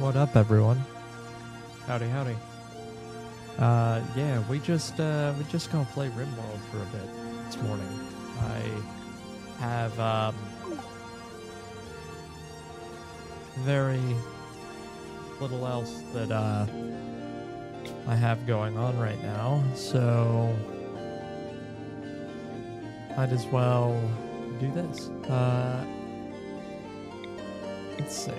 What up, everyone? Howdy, howdy. Yeah, we just gonna play Rimworld for a bit this morning. I have very little else that I have going on right now, so might as well do this. Let's see.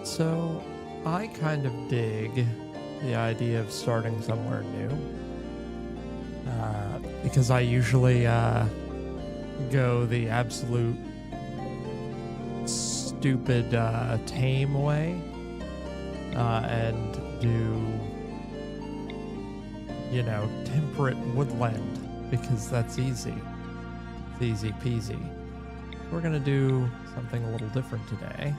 So I kind of dig the idea of starting somewhere new, because I usually go the absolute stupid tame way, and do, temperate woodland, because that's easy. It's easy peasy. We're gonna do something a little different today.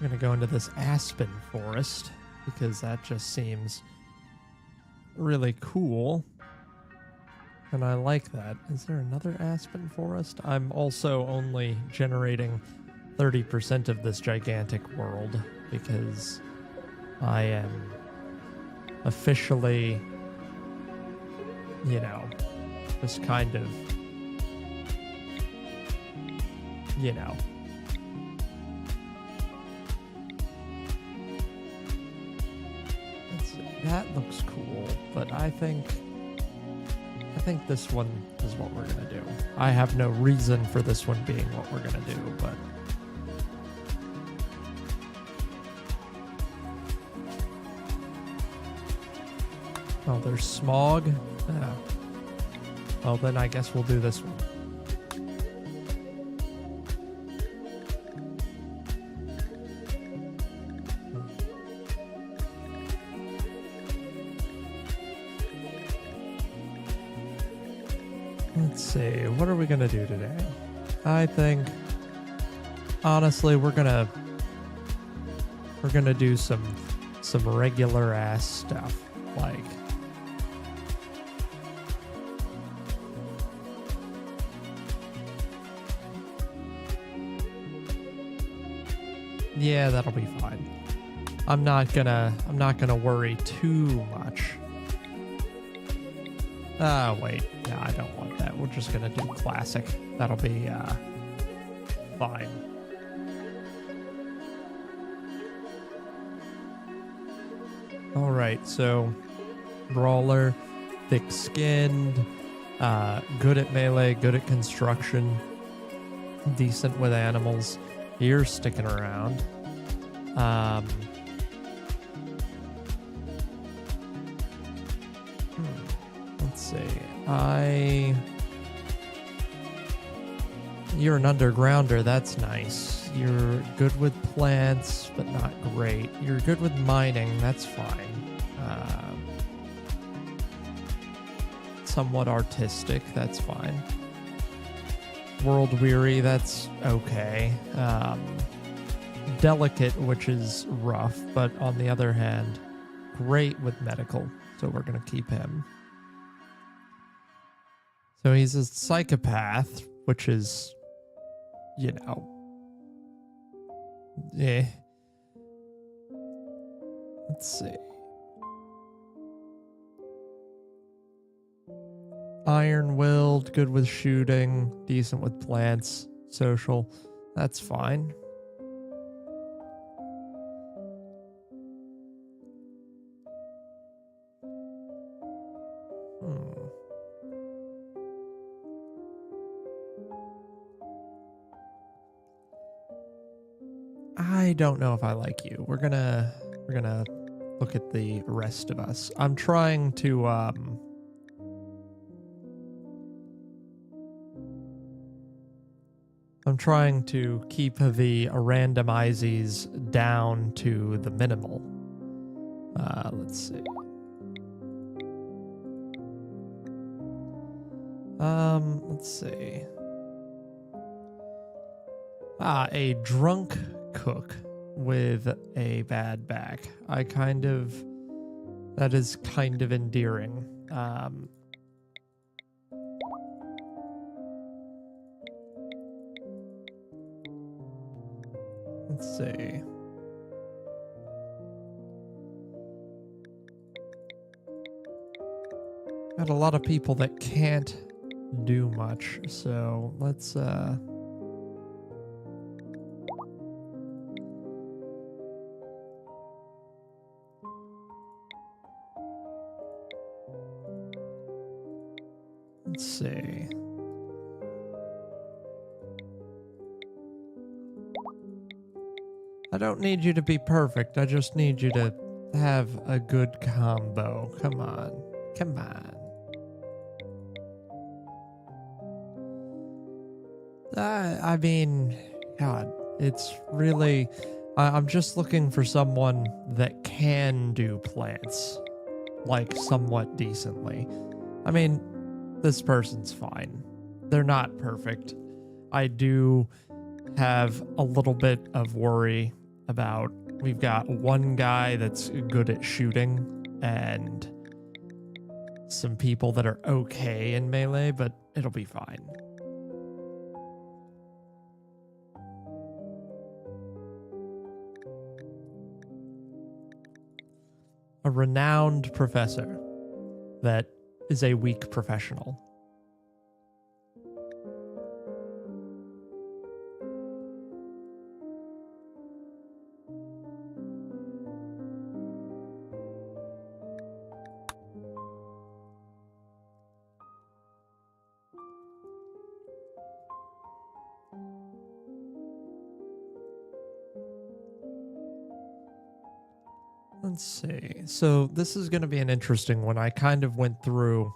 We're gonna go into this aspen forest because that just seems really cool, and I like that. Is there another aspen forest? I'm also only generating 30% of this gigantic world because I am officially, just kind of, that looks cool, but I think this one is what we're gonna do. I have no reason for this one being what we're gonna do, but oh, there's smog. Oh. Well, then I guess we'll do this one. Let's see, what are we gonna do today? I think, honestly, we're gonna do some regular ass stuff, like yeah, that'll be fine. I'm not gonna worry too much. Wait. No, I don't want that. We're just gonna do classic. That'll be, fine. Alright, so brawler, thick-skinned, good at melee, good at construction, decent with animals. You're sticking around. Let's see. You're an undergrounder, that's nice. You're good with plants, but not great. You're good with mining, that's fine. Somewhat artistic, that's fine. World weary, that's okay. Delicate, which is rough, but on the other hand, great with medical, so we're gonna keep him. So he's a psychopath, which is, Let's see. Iron-willed, good with shooting, decent with plants, social. That's fine. I don't know if I like you. We're gonna look at the rest of us. I'm trying to keep the randomizes down to the minimal. Let's see. Let's see. A drunk cook with a bad back. That is kind of endearing. Let's see. Got a lot of people that can't do much, so let's see. I don't need you to be perfect. I just need you to have a good combo. Come on. Come on. I mean, God, it's really... I'm just looking for someone that can do plants, like, somewhat decently. I mean, this person's fine. They're not perfect. I do have a little bit of worry about... We've got one guy that's good at shooting, and some people that are okay in melee, but it'll be fine. A renowned professor that is a weak professional. Let's see. So this is going to be an interesting one. I kind of went through,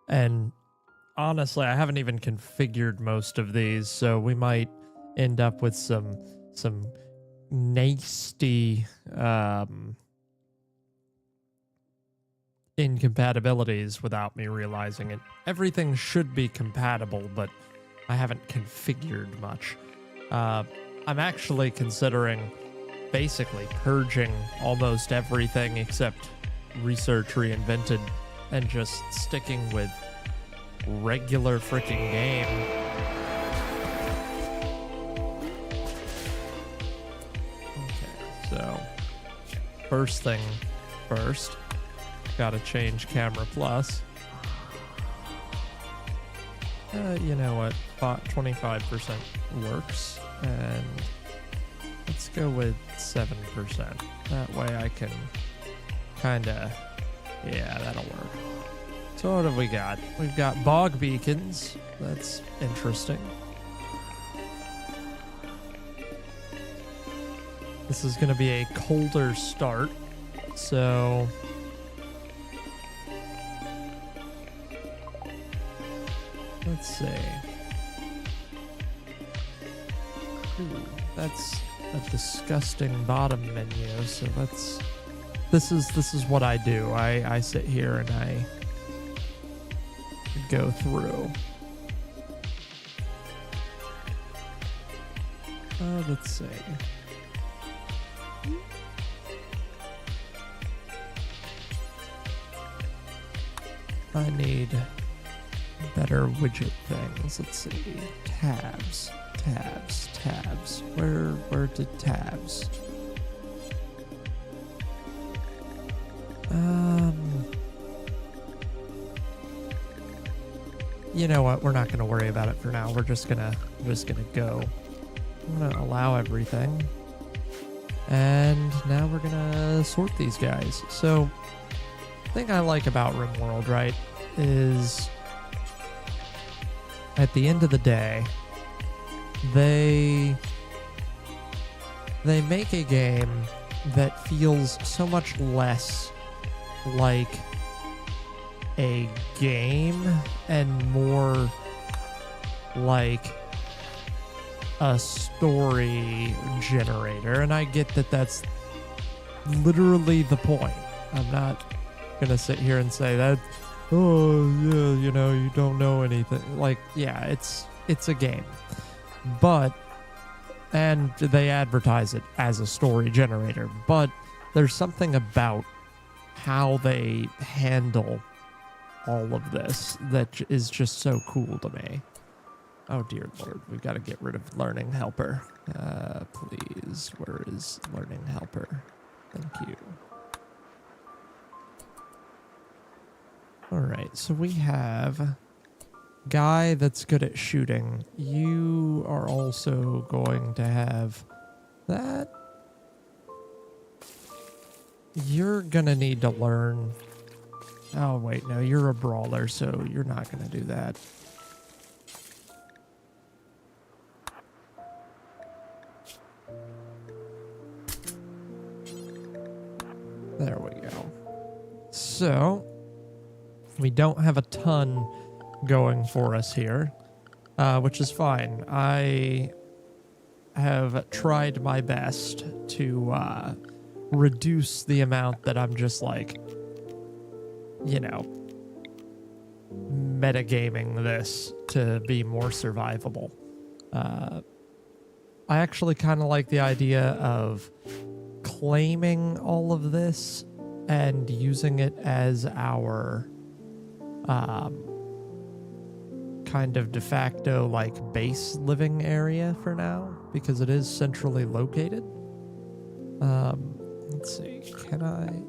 and honestly, I haven't even configured most of these, so we might end up with some nasty incompatibilities without me realizing it. Everything should be compatible, but I haven't configured much. I'm actually considering basically purging almost everything except Research Reinvented and just sticking with regular freaking game. Okay, so first thing first, gotta change Camera Plus. You know what, 25% works, and let's go with 7%. That way I can kinda... Yeah, that'll work. So what have we got? We've got bog beacons. That's interesting. This is gonna be a colder start, so... Let's see. Ooh, that's a disgusting bottom menu, so this is what I do. I sit here and I go through. Let's see. I need better widget things. Let's see. Tabs. Where did tabs? You know what? We're not going to worry about it for now. We're just gonna go. I'm gonna allow everything, and now we're gonna sort these guys. So, the thing I like about Rimworld, right, is at the end of the day, they make a game that feels so much less like a game and more like a story generator. And I get that that's literally the point. I'm not gonna sit here and say that, oh yeah, you know, you don't know anything. Like, yeah, it's a game. But, and they advertise it as a story generator, but there's something about how they handle all of this that is just so cool to me. Oh, dear Lord. We've got to get rid of learning helper. Please. Where is learning helper? Thank you. All right. So we have guy that's good at shooting. You are also going to have that. You're going to need to learn. Oh, wait. No, you're a brawler, so you're not going to do that. There we go. So, we don't have a ton going for us here, which is fine. I have tried my best to reduce the amount that I'm just like, you know, metagaming this to be more survivable. I actually kind of like the idea of claiming all of this and using it as our kind of de facto like base living area for now, because it is centrally located. Let's see,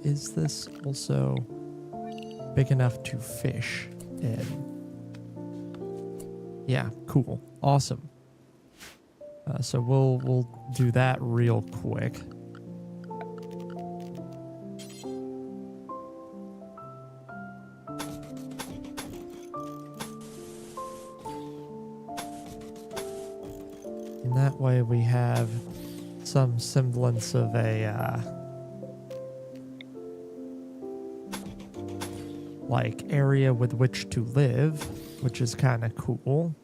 is this also big enough to fish in? Yeah, cool, awesome. So we'll do that real quick. And that way we have some semblance of a like area with which to live, which is kind of cool.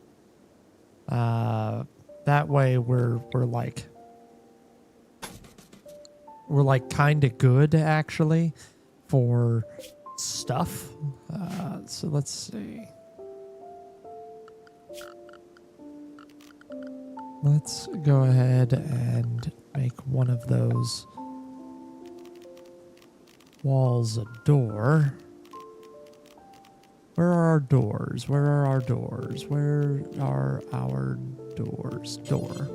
That way we're like kind of good actually for stuff. So let's see. Let's go ahead and make one of those walls a door. Where are our doors? Where are our doors? Where are our doors? Door.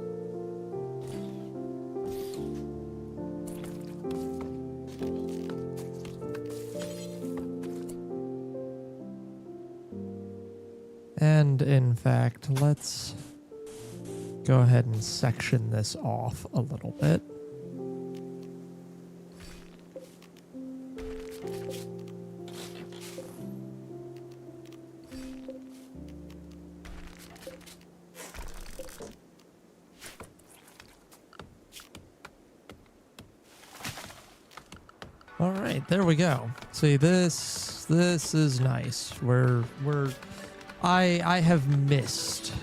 And in fact, let's go ahead and section this off a little bit. All right, there we go. See, this is nice. I have missed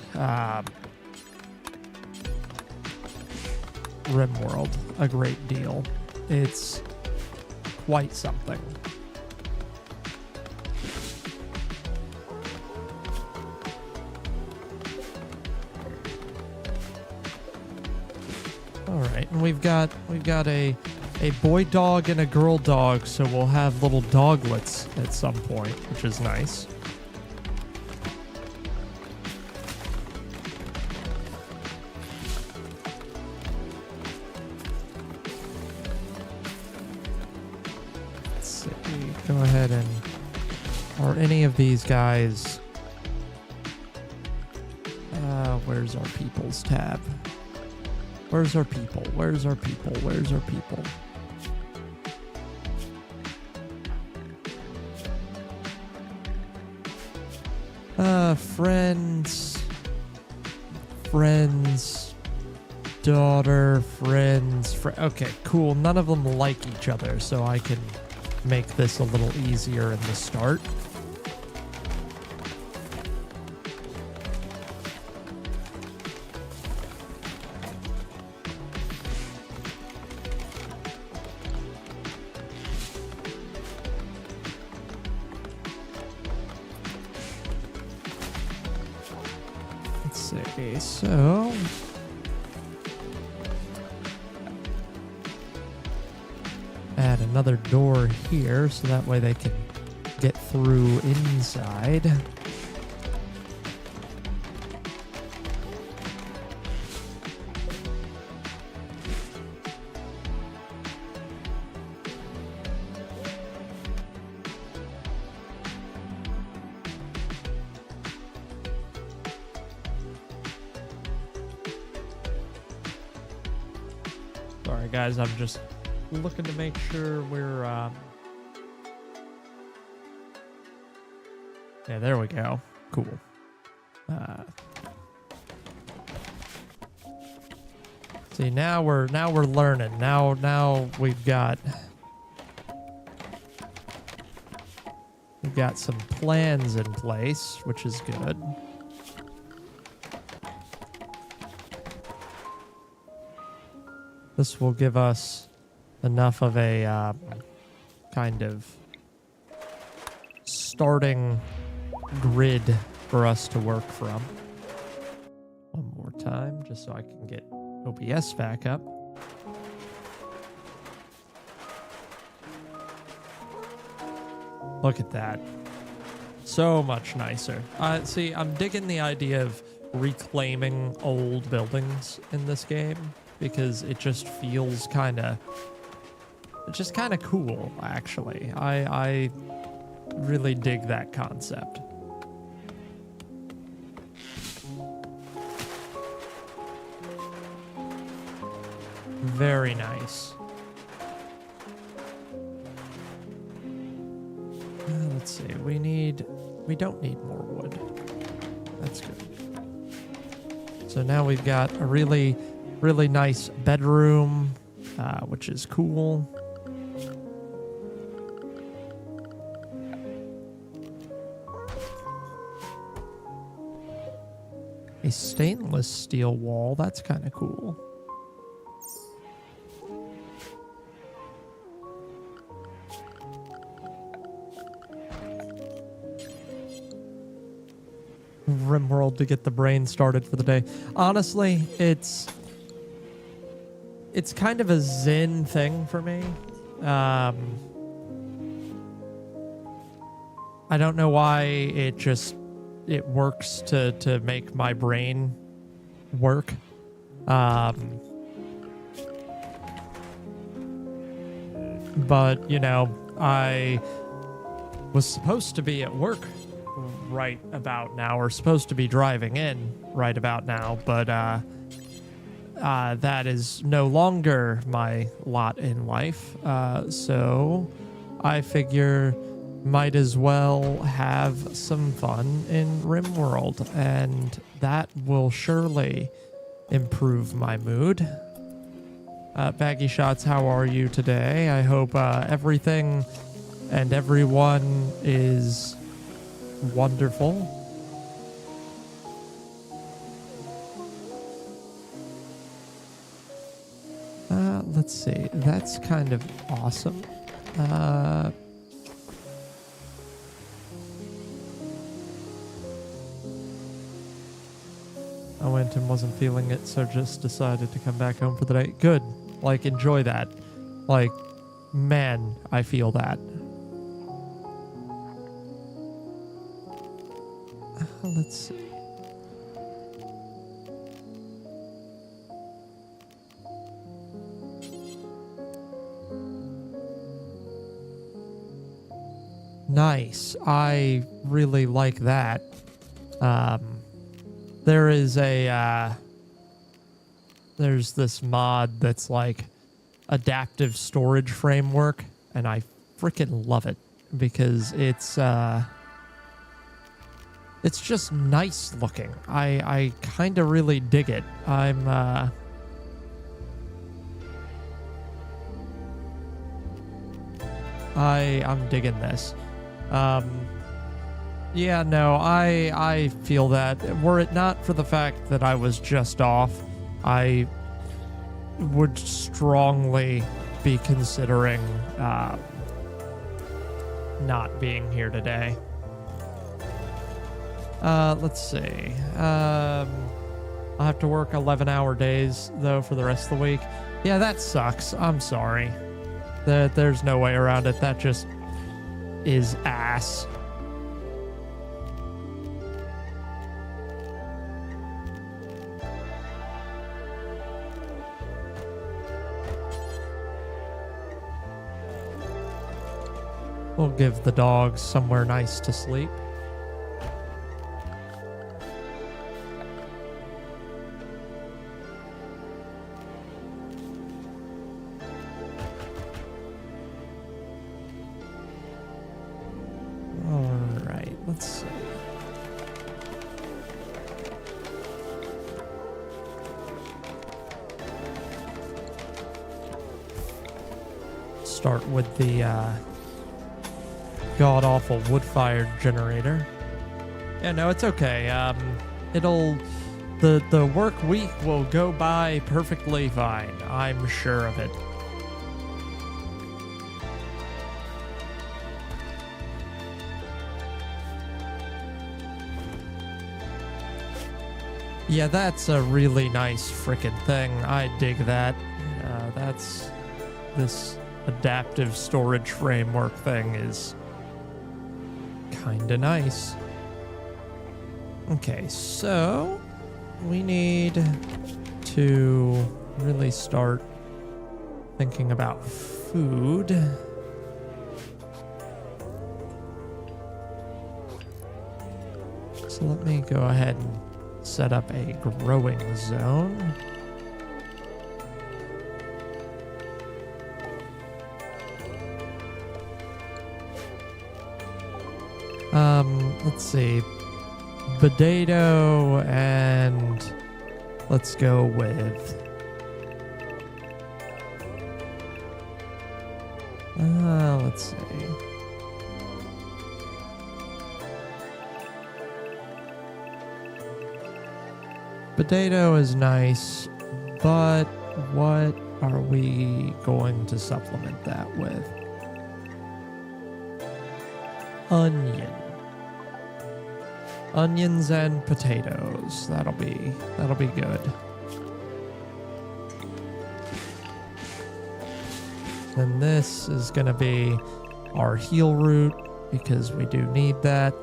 Rimworld a great deal. It's quite something. All right, and we've got a boy dog and a girl dog, so we'll have little doglets at some point, which is nice. Go ahead and, are any of these guys, where's our people's tab? Where's our people? Where's our people? Where's our people? Friends, daughter, friends, okay, cool. None of them like each other, so I can make this a little easier in the start. Let's see, so add another door here so that way they can get through inside. Sorry, guys. I'm just looking to make sure we're... Yeah, there we go. Cool. See, now we're learning. Now we've got some plans in place, which is good. This will give us enough of a kind of starting grid for us to work from. One more time, just so I can get OBS back up. Look at that. So much nicer. See, I'm digging the idea of reclaiming old buildings in this game because it just feels kind of cool, actually. I really dig that concept. Very nice. Let's see. We don't need more wood. That's good. So now we've got a really, really nice bedroom, which is cool. A stainless steel wall. That's kind of cool. Rimworld to get the brain started for the day. Honestly, it's kind of a zen thing for me. I don't know why it works to make my brain work. But, you know, I was supposed to be at work right about now, or supposed to be driving in right about now, but that is no longer my lot in life. So I figure might as well have some fun in Rimworld, and that will surely improve my mood. Baggy Shots, how are you today? I hope everything and everyone is wonderful. Let's see. That's kind of awesome. I went and wasn't feeling it, so just decided to come back home for the day. Good. Like, enjoy that. Like, man, I feel that. Let's see. Nice. I really like that. There is there's this mod that's like adaptive storage framework, and I freaking love it because it's just nice looking. I kind of really dig it. I'm digging this. Yeah, no, I feel that. Were it not for the fact that I was just off, I would strongly be considering not being here today. Let's see. I'll have to work 11-hour days, though, for the rest of the week. Yeah, that sucks. I'm sorry. There's no way around it. That just is ass. We'll give the dogs somewhere nice to sleep. let's see. Start with the god-awful wood-fired generator. Yeah, no, it's okay. The work week will go by perfectly fine. I'm sure of it. Yeah, that's a really nice frickin' thing. I dig that. That's this adaptive storage framework thing is kinda nice. Okay, so we need to really start thinking about food. So let me go ahead and set up a growing zone. Let's see. Potato, and let's go with let's see. Potato is nice, but what are we going to supplement that with? Onion. Onions and potatoes. That'll be good. Then this is gonna be our heal root because we do need that.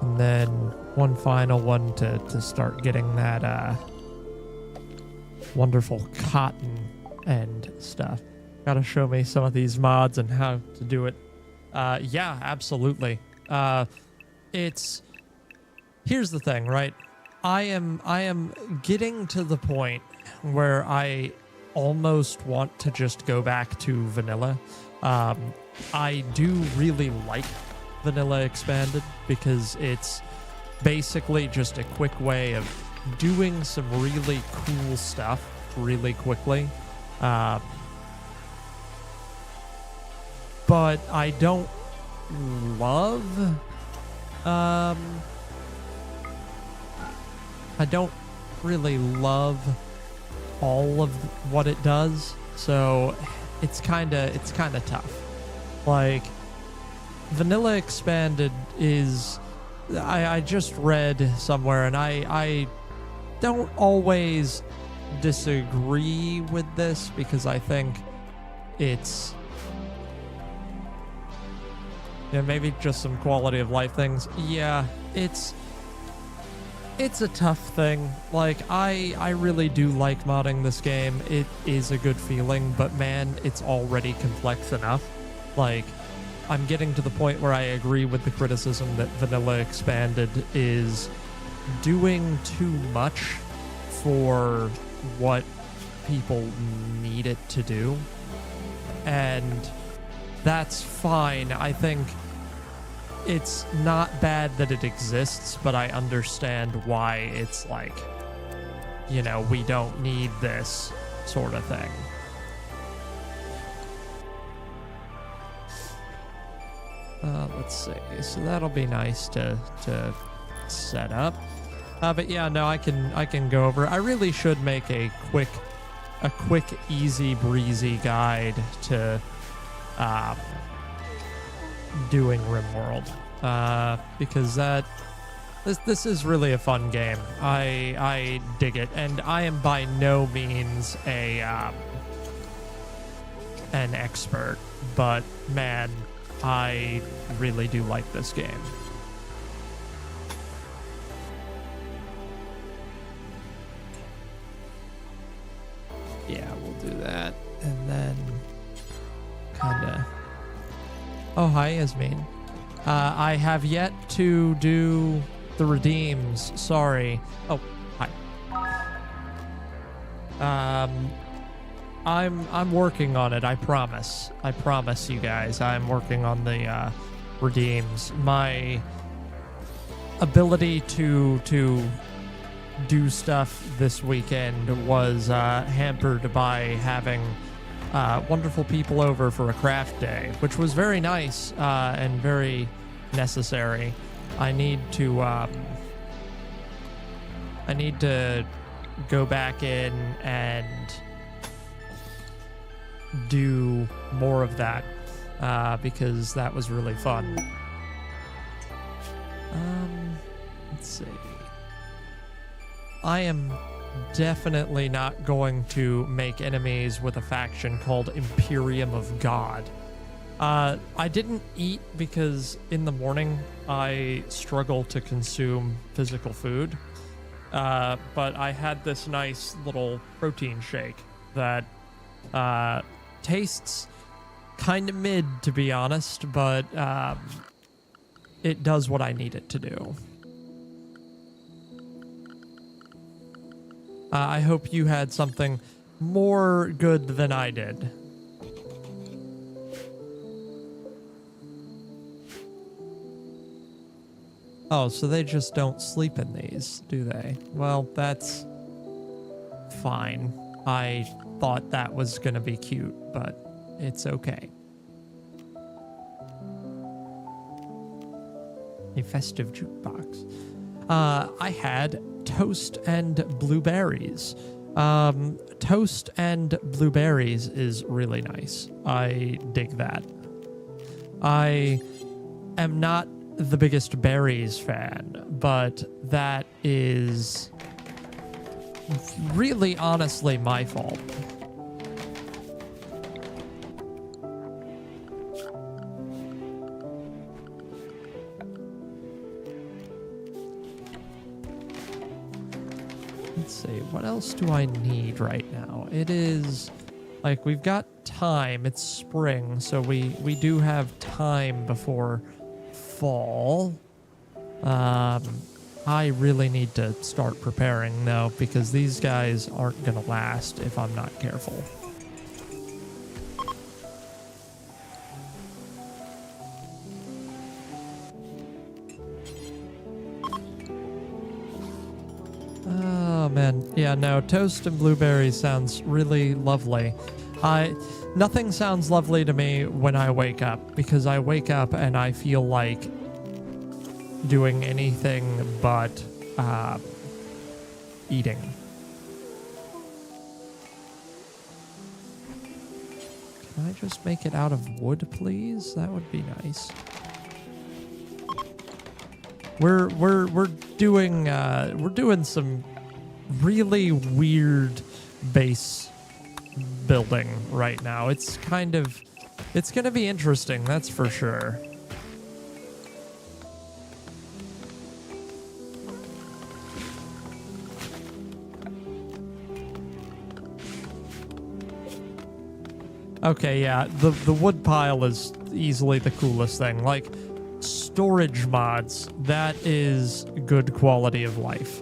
And then one final one to start getting that wonderful cotton and stuff. Gotta show me some of these mods and how to do it. Yeah, absolutely. Here's the thing, right? I am getting to the point where I almost want to just go back to vanilla. I do really like vanilla expanded because it's basically just a quick way of doing some really cool stuff really quickly. But I don't love, I don't really love all of what it does, so it's kind of tough. Like, vanilla expanded is, I just read somewhere, and I don't always disagree with this because I think it's, yeah, maybe just some quality of life things. Yeah, it's a tough thing. Like, I really do like modding this game. It is a good feeling, but man, it's already complex enough. Like, I'm getting to the point where I agree with the criticism that vanilla expanded is doing too much for what people need it to do. And that's fine. I think it's not bad that it exists, but I understand why it's like, you know, we don't need this sort of thing. Let's see. So that'll be nice to set up. But yeah, no, I can go over. I really should make a quick, easy breezy guide to doing Rimworld, because this is really a fun game. I dig it, and I am by no means an expert, but man, I really do like this game. Yeah, we'll do that, and then kinda. Oh, hi, Yasmin. I have yet to do the redeems. Sorry. Oh, hi. I'm working on it. I promise. I promise you guys. I'm working on the redeems. My ability to do stuff this weekend was hampered by having wonderful people over for a craft day, which was very nice and very necessary. I need to go back in and do more of that because that was really fun. Let's see. I am definitely not going to make enemies with a faction called Imperium of God. I didn't eat because in the morning I struggle to consume physical food. But I had this nice little protein shake that tastes kind of mid, to be honest, but it does what I need it to do. I hope you had something more good than I did. Oh, so they just don't sleep in these, do they? Well, that's fine. I thought that was gonna be cute, but it's okay. A festive jukebox. I had toast and blueberries. Toast and blueberries is really nice. I dig that. I am not the biggest berries fan, but that is really honestly my fault. Let's see, what else do I need right now? It is like we've got time. It's spring, so we do have time before fall. I really need to start preparing though, because these guys aren't gonna last if I'm not careful. Oh man, yeah, no, toast and blueberries sounds really lovely. Nothing sounds lovely to me when I wake up, because I wake up and I feel like doing anything but eating. Can I just make it out of wood, please? That would be nice. We're doing some really weird base building right now. It's gonna be interesting, that's for sure. Okay, yeah, the wood pile is easily the coolest thing. Like, storage mods, that is good quality of life.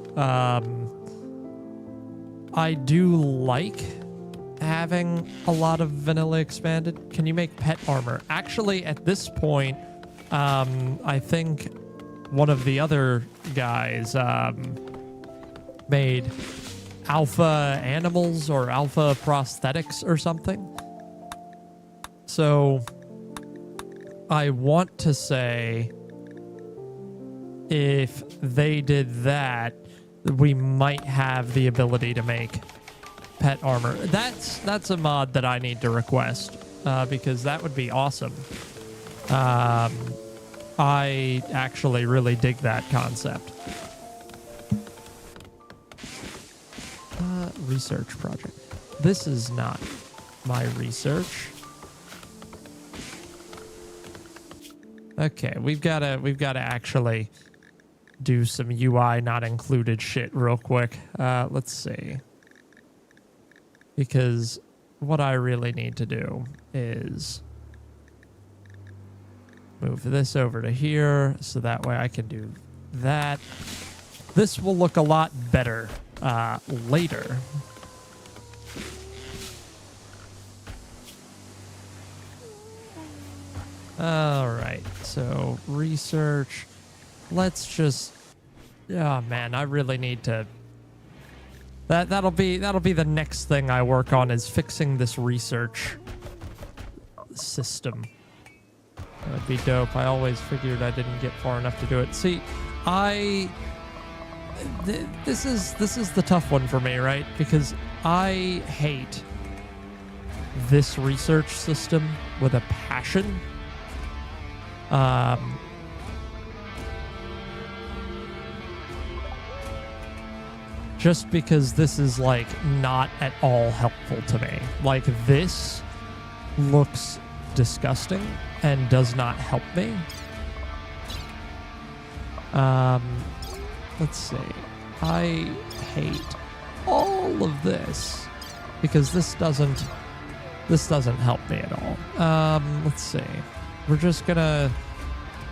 I do like having a lot of vanilla expanded. Can you make pet armor? Actually, at this point, I think one of the other guys made alpha animals or alpha prosthetics or something. So I want to say if they did that, we might have the ability to make pet armor. That's a mod that I need to request because that would be awesome. I actually really dig that concept. Research project. This is not my research. Okay, we've got to actually do some UI not included shit real quick. Let's see. Because what I really need to do is move this over to here so that way I can do that. This will look a lot better later. All right, so research. Let's just. Oh man, I really need to. That'll be the next thing I work on is fixing this research system. That'd be dope. I always figured I didn't get far enough to do it. See, this is the tough one for me, right? Because I hate this research system with a passion. Just because this is like not at all helpful to me. Like this looks disgusting and does not help me. Let's see. I hate all of this because this doesn't help me at all. Let's see. We're just gonna,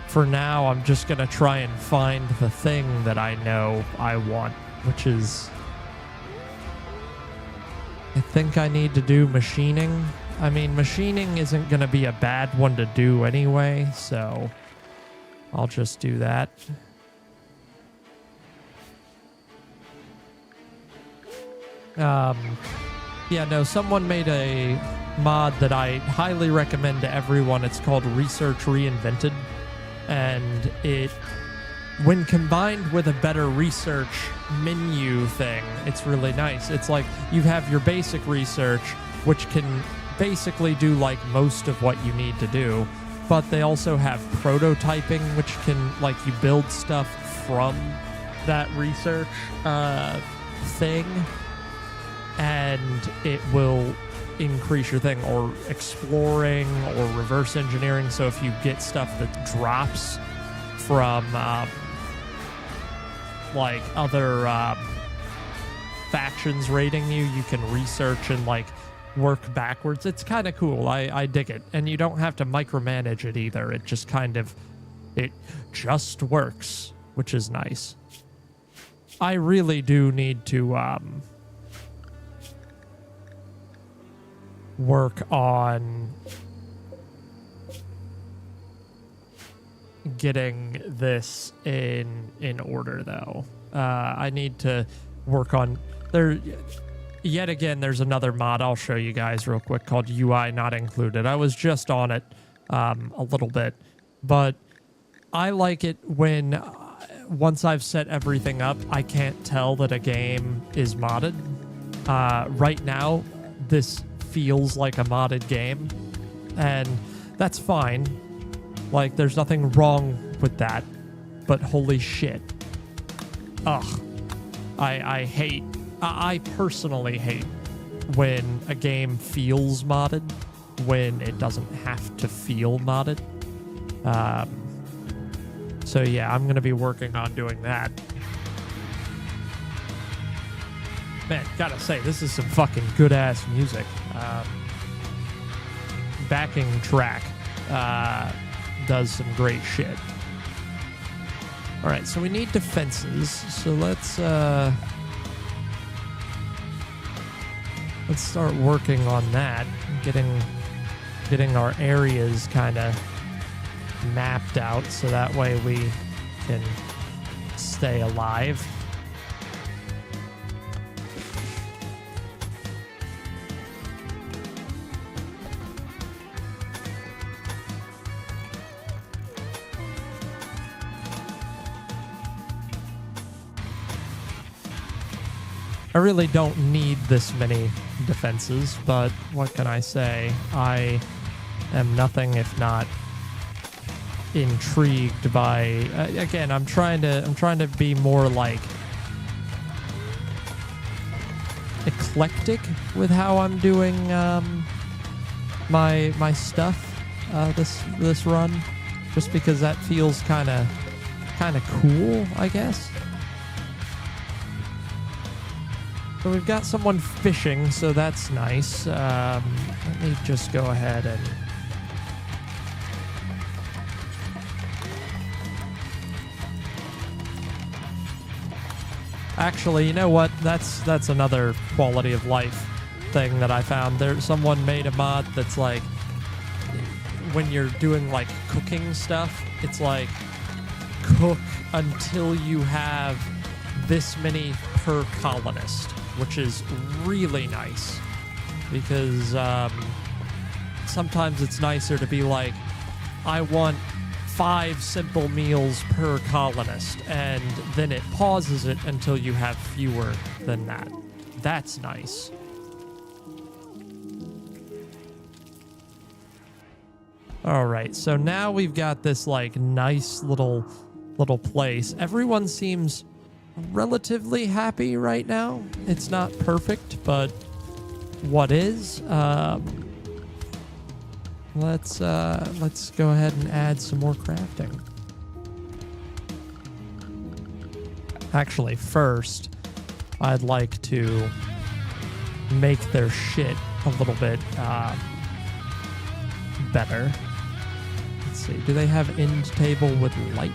for now, I'm just gonna try and find the thing that I know I want, which is, I think I need to do machining. I mean, machining isn't gonna be a bad one to do anyway, so I'll just do that. Yeah, no, someone made a mod that I highly recommend to everyone. It's called Research Reinvented, and it, when combined with a better research menu thing, it's really nice. It's like you have your basic research, which can basically do like most of what you need to do, but they also have prototyping, which can, like, you build stuff from that research thing, and it will increase your thing, or exploring or reverse engineering. So if you get stuff that drops from like other factions raiding you, you can research and like work backwards. It's kind of cool. I dig it. And you don't have to micromanage it either. It just kind of, it just works, which is nice. I really do need to work on getting this in order, though. I need to work on there. Yet again, there's another mod I'll show you guys real quick called UI Not Included. I was just on it a little bit, but I like it when once I've set everything up, I can't tell that a game is modded. Right now, this feels like a modded game, and that's fine. Like, there's nothing wrong with that, but holy shit. Ugh. I personally hate when a game feels modded when it doesn't have to feel modded. So yeah, I'm gonna be working on doing that. Man, gotta say, this is some fucking good-ass music. Backing track does some great shit. All right, so we need defenses. So let's start working on that, getting our areas kind of mapped out, so that way we can stay alive. I really don't need this many defenses, but what can I say? I am nothing if not intrigued by. Again, I'm trying to be more like eclectic with how I'm doing my stuff this run, just because that feels kind of cool, I guess. So we've got someone fishing, so that's nice. Let me just go ahead and... Actually, you know what? That's another quality of life thing that I found. Someone made a mod that's like, when you're doing like cooking stuff, it's like cook until you have this many per colonist, which is really nice because sometimes it's nicer to be like, I want 5 simple meals per colonist, and then it pauses it until you have fewer than that. That's nice. All right, so now we've got this like nice little place. Everyone seems relatively happy right now. It's not perfect, but what is? Let's go ahead and add some more crafting. Actually, first, I'd like to make their shit a little bit better. Let's see. Do they have end table with light?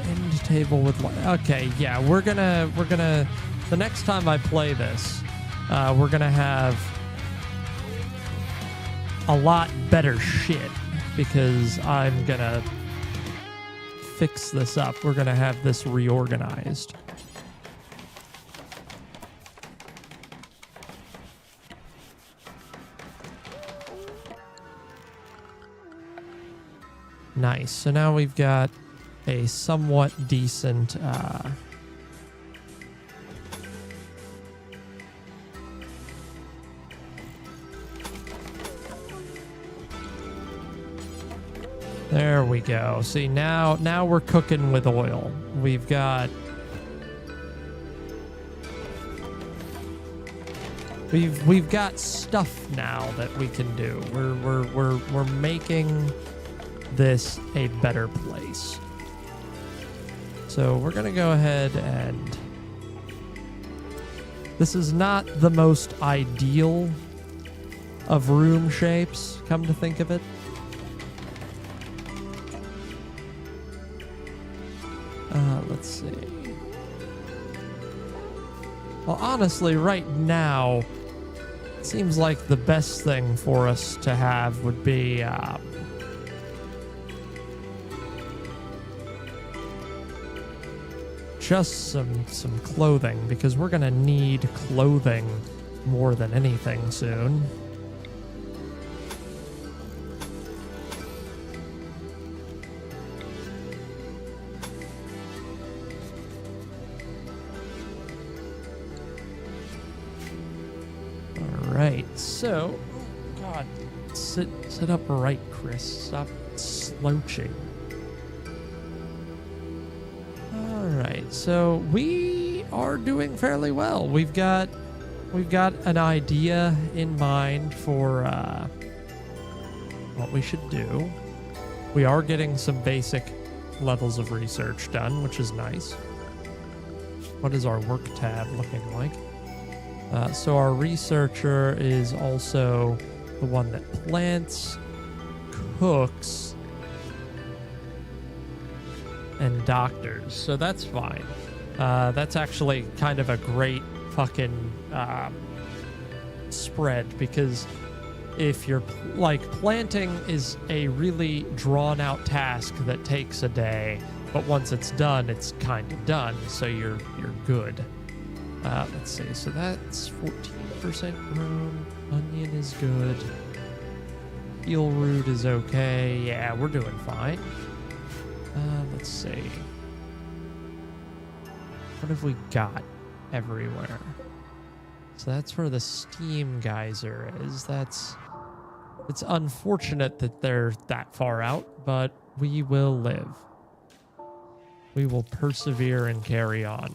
End table with light. Okay, yeah, we're gonna the next time I play this, we're gonna have a lot better shit because I'm gonna fix this up. We're gonna have this reorganized. Nice. So now we've got a somewhat decent there we go. See, now we're cooking with oil. We've got stuff now that we can do. We're making this a better place. So we're gonna go ahead and this is not the most ideal of room shapes, come to think of it. Let's see. Well, honestly, right now, it seems like the best thing for us to have would be just some clothing, because we're gonna need clothing more than anything soon. Right, so, God, sit upright, Chris. Stop slouching. All right, so we are doing fairly well. We've got an idea in mind for what we should do. We are getting some basic levels of research done, which is nice. What is our work tab looking like? So our researcher is also the one that plants, cooks, and doctors. So that's fine. That's actually kind of a great fucking spread, because if you're planting is a really drawn out task that takes a day, but once it's done, it's kind of done. So you're good. Let's see, so that's 14% grown. Onion is good. Eel root is okay. Yeah, we're doing fine. Let's see. What have we got everywhere? So that's where the steam geyser is. It's unfortunate that they're that far out, but we will live. We will persevere and carry on.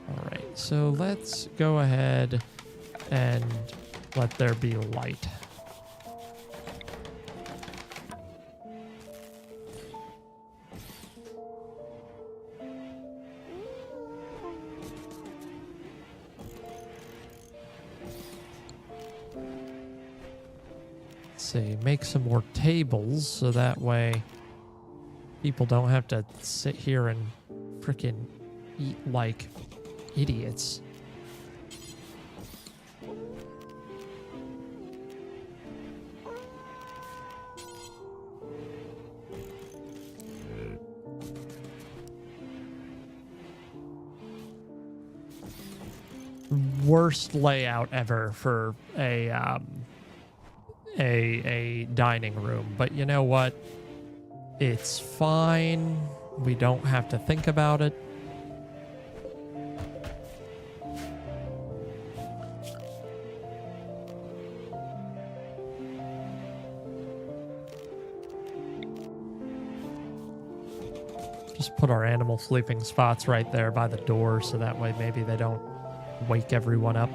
All right, so let's go ahead and let there be light. Let's see, make some more tables so that way People don't have to sit here and frickin' eat like idiots. Worst layout ever for a dining room, but you know what? It's fine. We don't have to think about it. Just put our animal sleeping spots right there by the door so that way maybe they don't wake everyone up.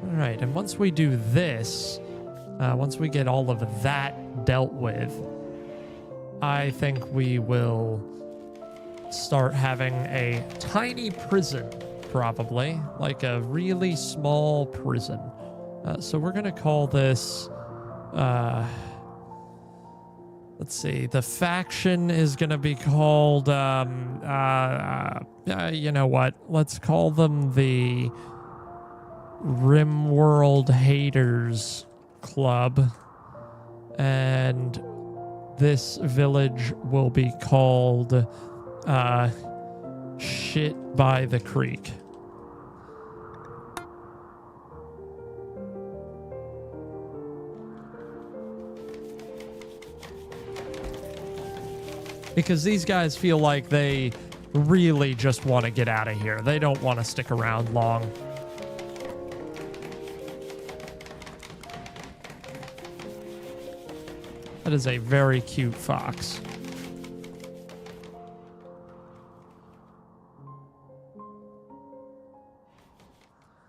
All right, and once we do this, once we get all of that dealt with, I think we will start having a tiny prison, probably, like a really small prison. So we're going to call this, let's see, the faction is going to be called, you know what, let's call them the Rimworld Haters Club, and this village will be called Shit by the Creek. Because these guys feel like they really just want to get out of here. They don't want to stick around long. That is a very cute fox.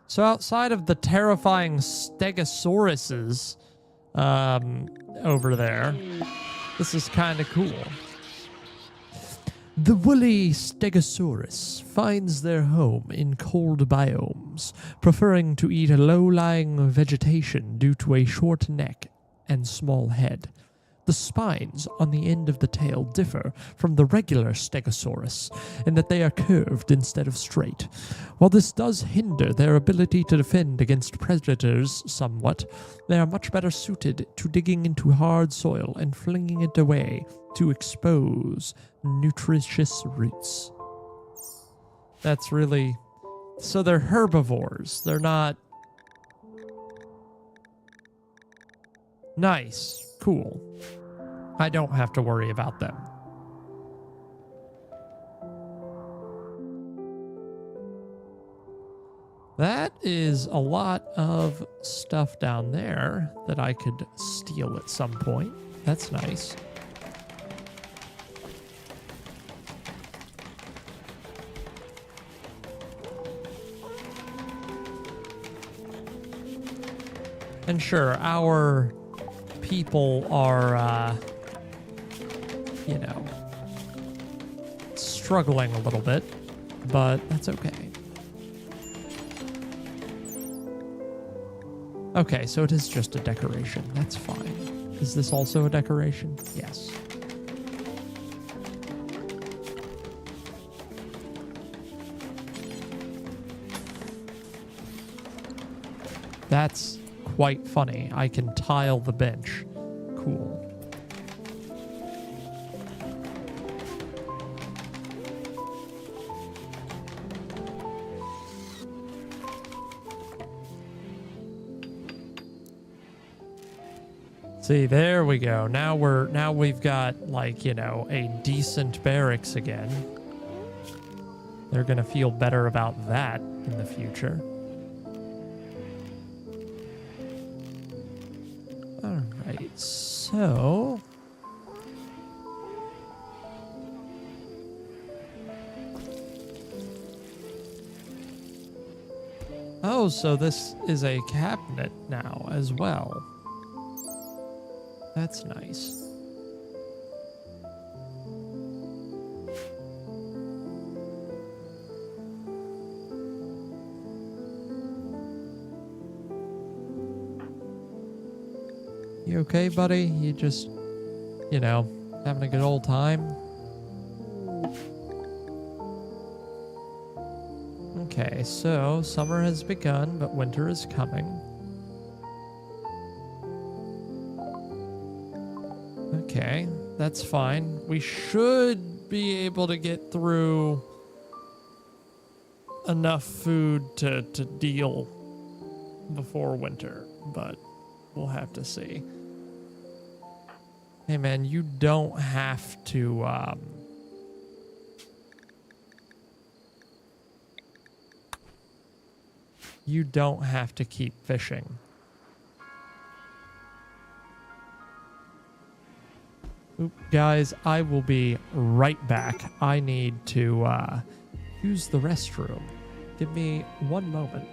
So outside of the terrifying stegosauruses over there, this is kind of cool. The woolly stegosaurus finds their home in cold biomes, preferring to eat low-lying vegetation due to a short neck and small head. The spines on the end of the tail differ from the regular stegosaurus in that they are curved instead of straight. While this does hinder their ability to defend against predators somewhat, they are much better suited to digging into hard soil and flinging it away to expose nutritious roots. That's really... So they're herbivores. They're not... Nice. Cool. I don't have to worry about them. That is a lot of stuff down there that I could steal at some point. That's nice. And sure, our people are, you know, struggling a little bit, but that's okay. Okay, so it is just a decoration. That's fine. Is this also a decoration? Yes. That's quite funny. I can tile the bench. Cool. See, there we go. Now we've got, like, you know, a decent barracks again. They're gonna feel better about that in the future. Alright, so... Oh, so this is a cabinet now as well. That's nice. You okay, buddy? You just, you know, having a good old time? Okay, so summer has begun, but winter is coming. Okay, that's fine. We should be able to get through enough food to deal before winter, but we'll have to see. Hey man, you don't have to you don't have to keep fishing. Oop, guys, I will be right back. I need to use the restroom. Give me one moment.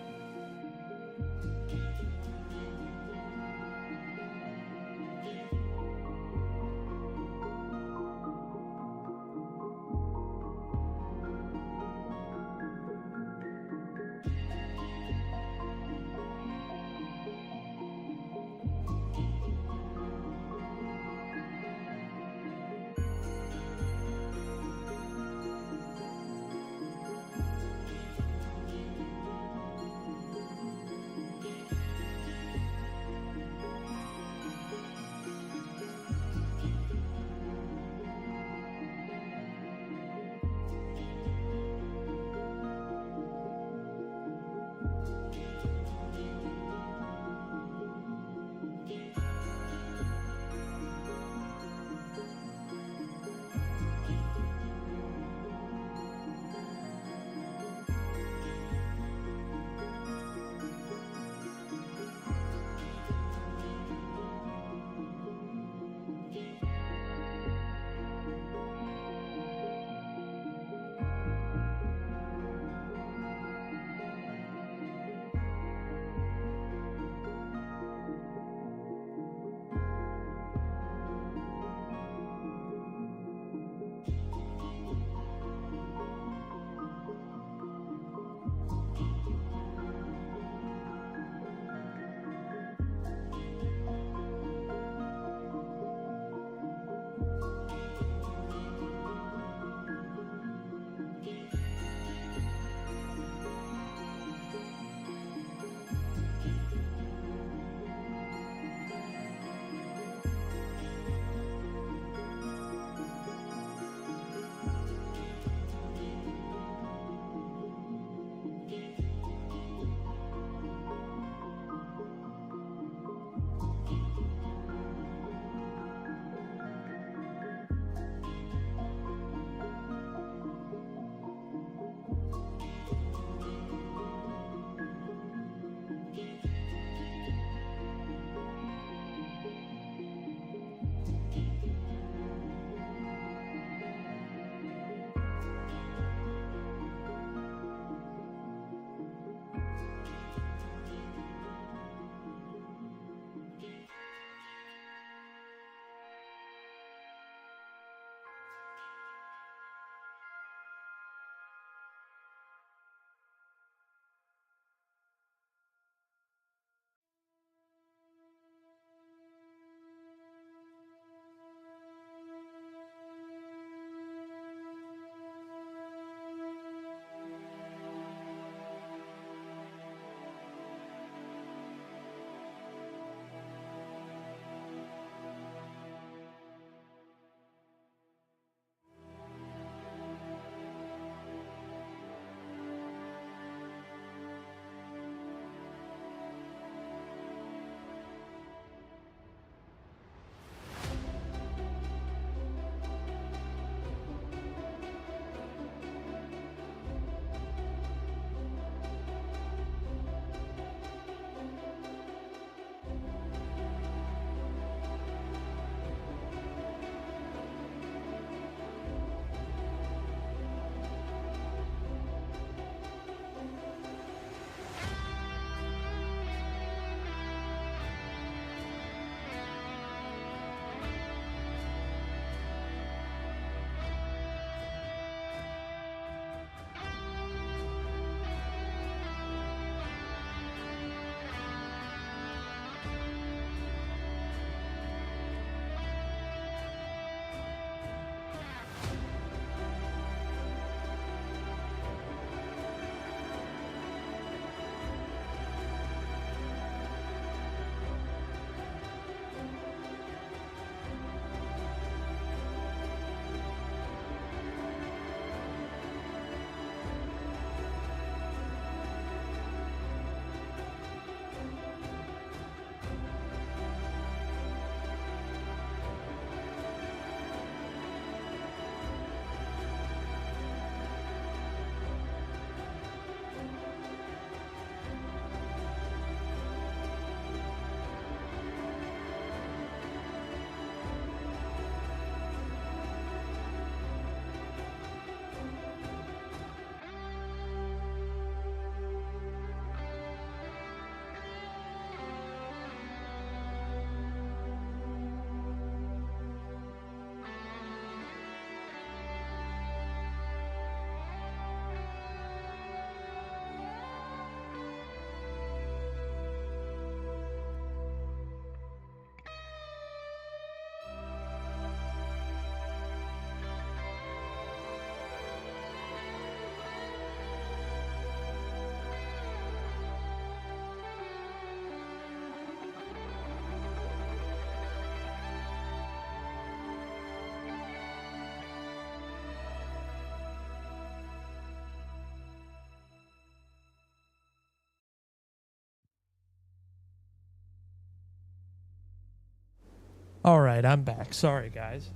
All right, I'm back. Sorry, guys.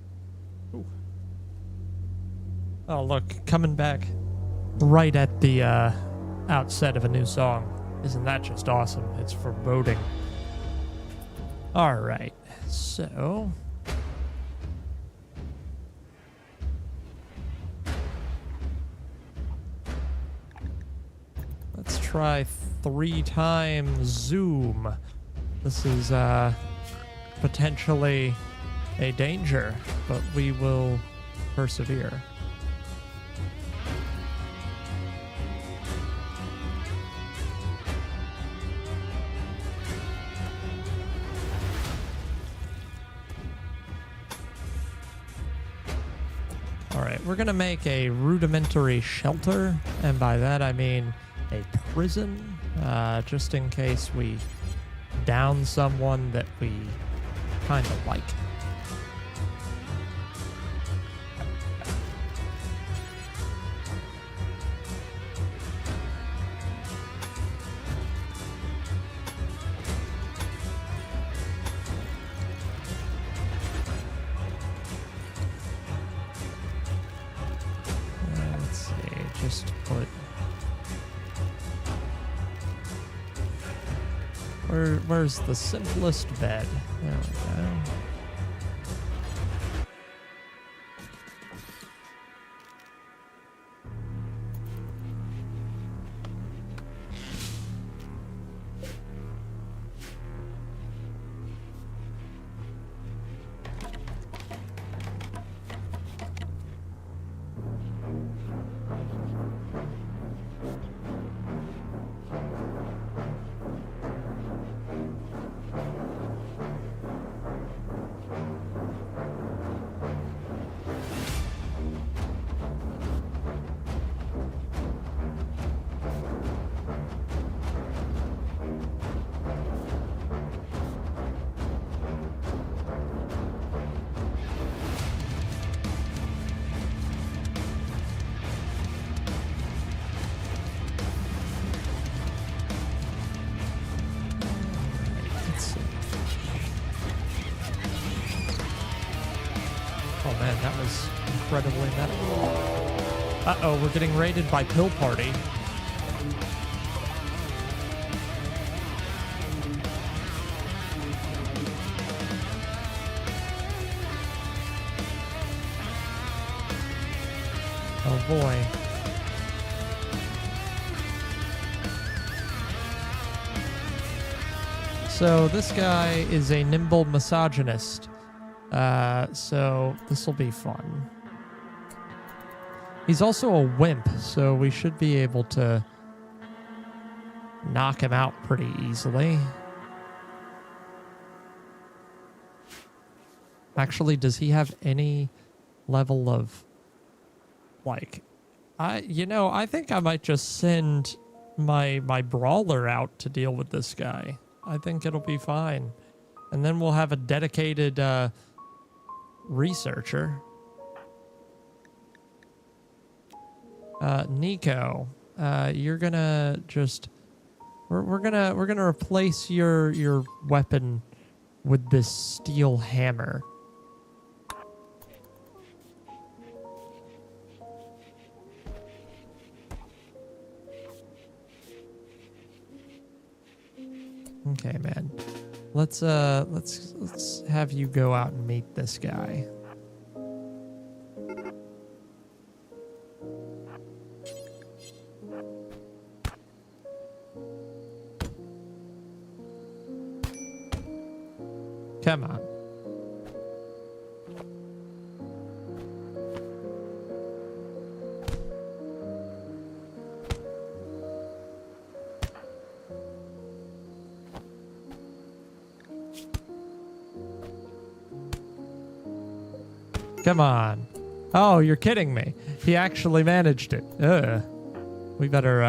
Ooh. Oh, look, coming back right at the outset of a new song. Isn't that just awesome? It's foreboding. All right, so let's try 3 times zoom. This is potentially a danger, but we will persevere. All right, we're gonna make a rudimentary shelter, and by that I mean a prison, just in case we down someone that we kind of like. Let's see, just put... Where's the simplest bed? There we go. Oh man, that was incredibly meta. Uh-oh, we're getting raided by Pill Party. Oh boy. So this guy is a nimble misogynist. So this will be fun. He's also a wimp, so we should be able to knock him out pretty easily. Actually, does he have any level of, like, I think I might just send my brawler out to deal with this guy. I think it'll be fine. And then we'll have a dedicated researcher. Nico, you're gonna just we're gonna replace your weapon with this steel hammer. Okay, man. Let's have you go out and meet this guy. Come on. Come on. Oh, you're kidding me. He actually managed it. Ugh. We better,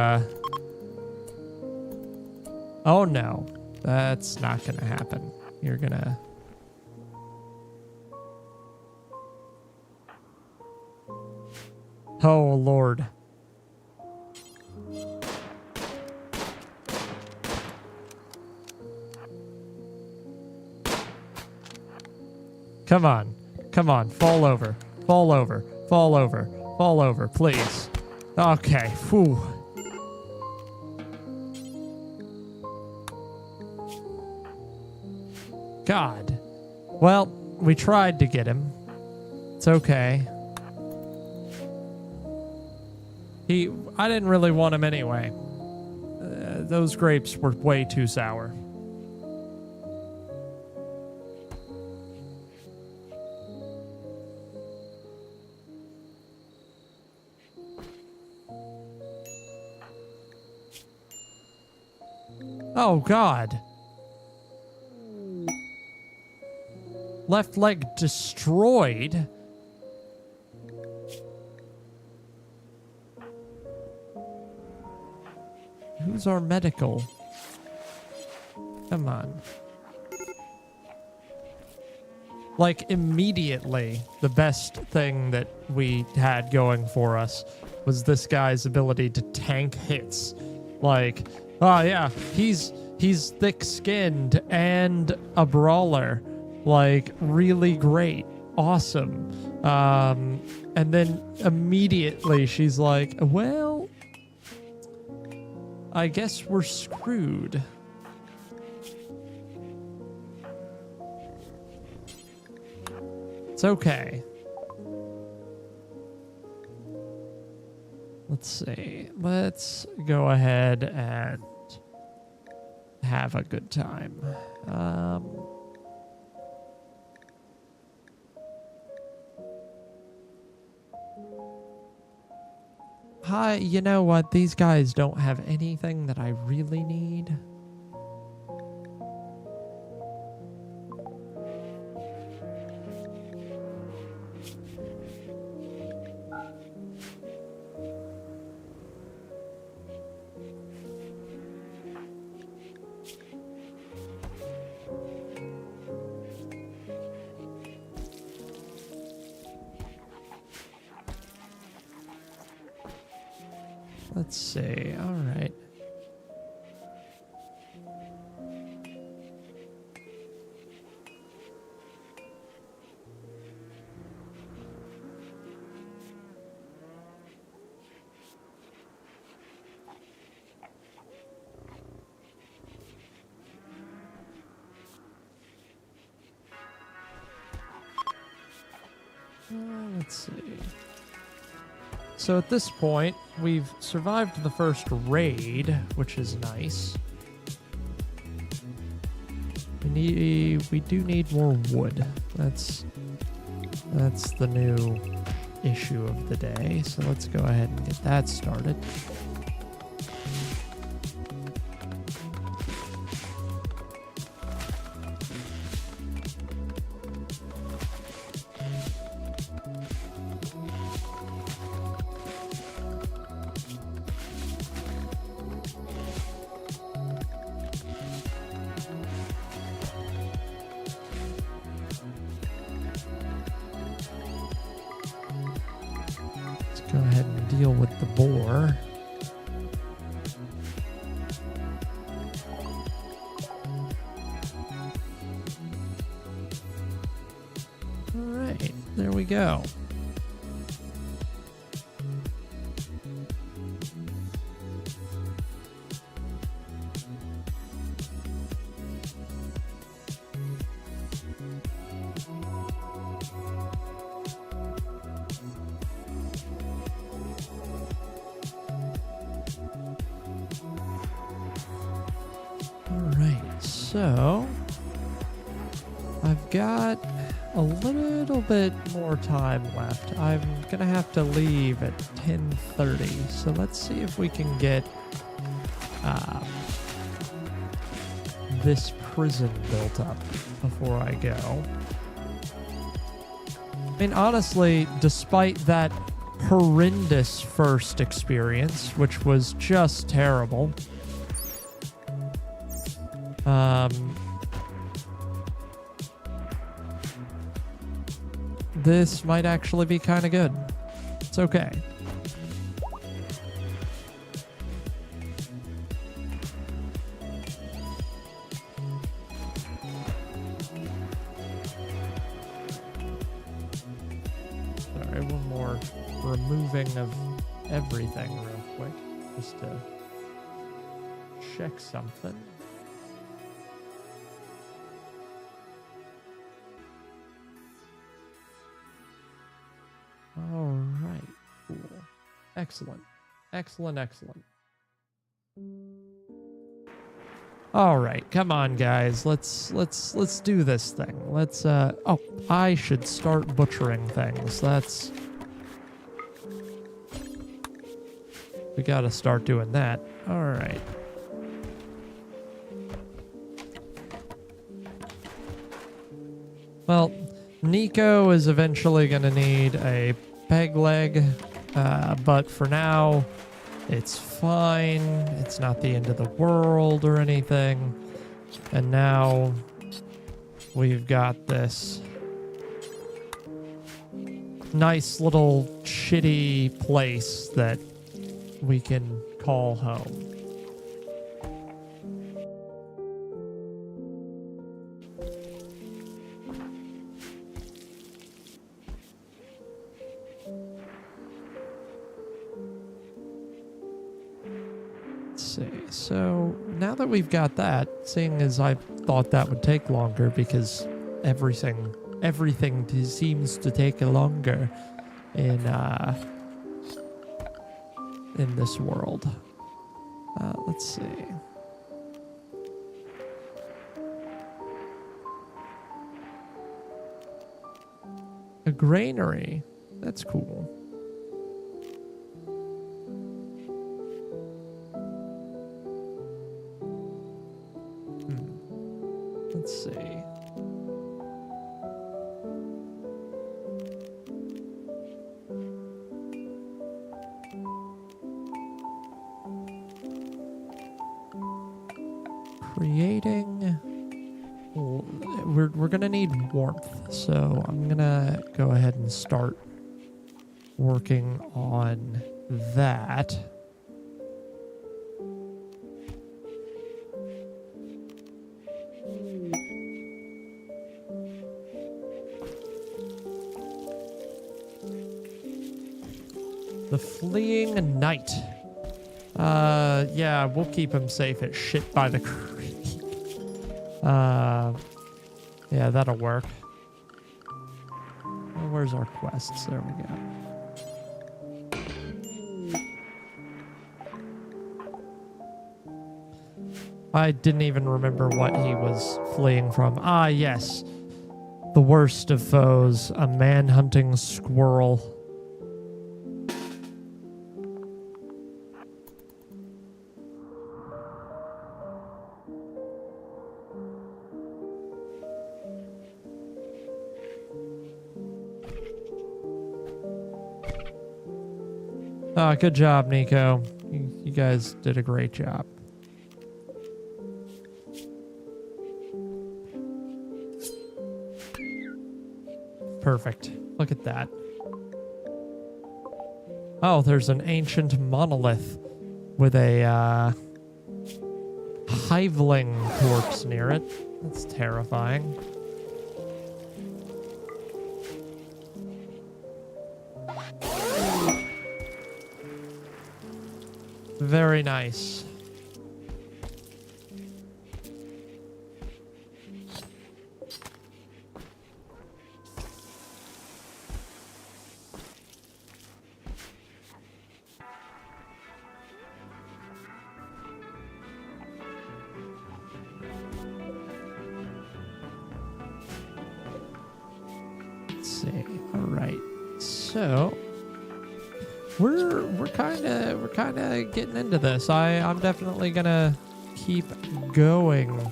Oh, no. That's not gonna happen. You're gonna... Oh, Lord. Come on. Come on. Fall over. Fall over. Fall over. Fall over, please. Okay. Whew. God. Well, we tried to get him. It's okay. I didn't really want him anyway. Those grapes were way too sour. Oh, God. Left leg destroyed. Who's our medical? Come on. Like, immediately, the best thing that we had going for us was this guy's ability to tank hits. Like, oh yeah, he's thick-skinned and a brawler. Like, really great. Awesome. And then immediately she's like, well, I guess we're screwed. It's okay. Let's see. Let's go ahead and have a good time. Hi, you know what? These guys don't have anything that I really need. Let's see. All right. Let's see. So at this point, we've survived the first raid, which is nice. We do need more wood. That's the new issue of the day. So let's go ahead and get that started. Go ahead and deal with the boar. All right, there we go. So, I've got a little bit more time left. I'm gonna have to leave at 10:30, so let's see if we can get this prison built up before I go. I mean, honestly, despite that horrendous first experience, which was just terrible, this might actually be kind of good. It's okay. one more removing of everything real quick, just to check something. All right, cool. Excellent. Excellent, excellent. All right, come on, guys. Let's do this thing. Let's oh, I should start butchering things. We got to start doing that. All right. Well, Nico is eventually going to need a peg leg, but for now, it's fine. It's not the end of the world or anything. And now we've got this nice little shitty place that we can call home. So now that we've got that, seeing as I thought that would take longer because everything seems to take longer in this world. Let's see. A granary. That's cool. Let's see. Creating. We're gonna need warmth, so I'm gonna go ahead and start working on that. The fleeing knight. Yeah, we'll keep him safe at shit by the creek. Yeah, that'll work. Where's our quests? There we go. I didn't even remember what he was fleeing from. Ah, yes. The worst of foes, a man-hunting squirrel. Good job, Nico. You guys did a great job. Perfect. Look at that. Oh, there's an ancient monolith with a hiveling corpse near it. That's terrifying. Very nice. Let's see. All right. So we're kind of getting into this. I'm definitely gonna keep going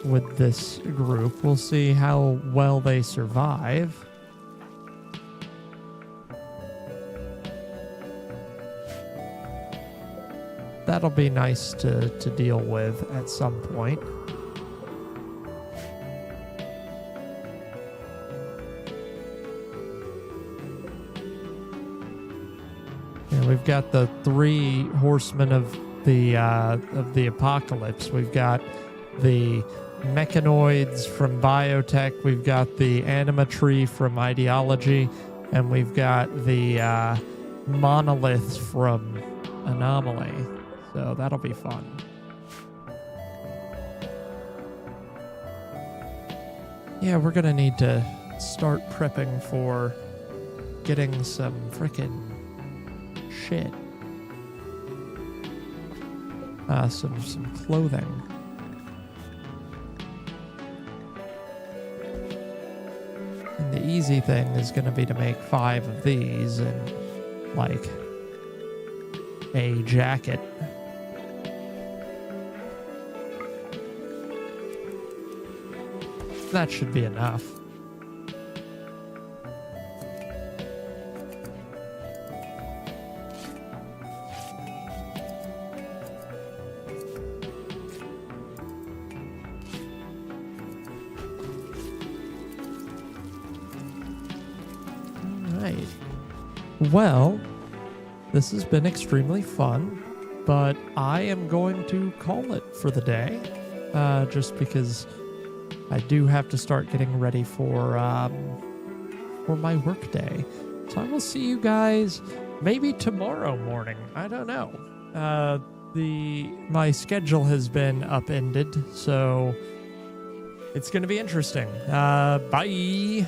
with this group. We'll see how well they survive. That'll be nice to deal with at some point. We've got the three horsemen of the apocalypse. We've got the mechanoids from biotech. We've got the anima tree from ideology, And we've got the monoliths from Anomaly. So that'll be fun. Yeah, we're going to need to start prepping for getting some frickin' shit. Some clothing. And the easy thing is going to be to make 5 of these and, like, a jacket. That should be enough. Well, this has been extremely fun, but I am going to call it for the day, just because I do have to start getting ready for my work day. So I will see you guys maybe tomorrow morning. I don't know. My schedule has been upended, so it's going to be interesting. Bye.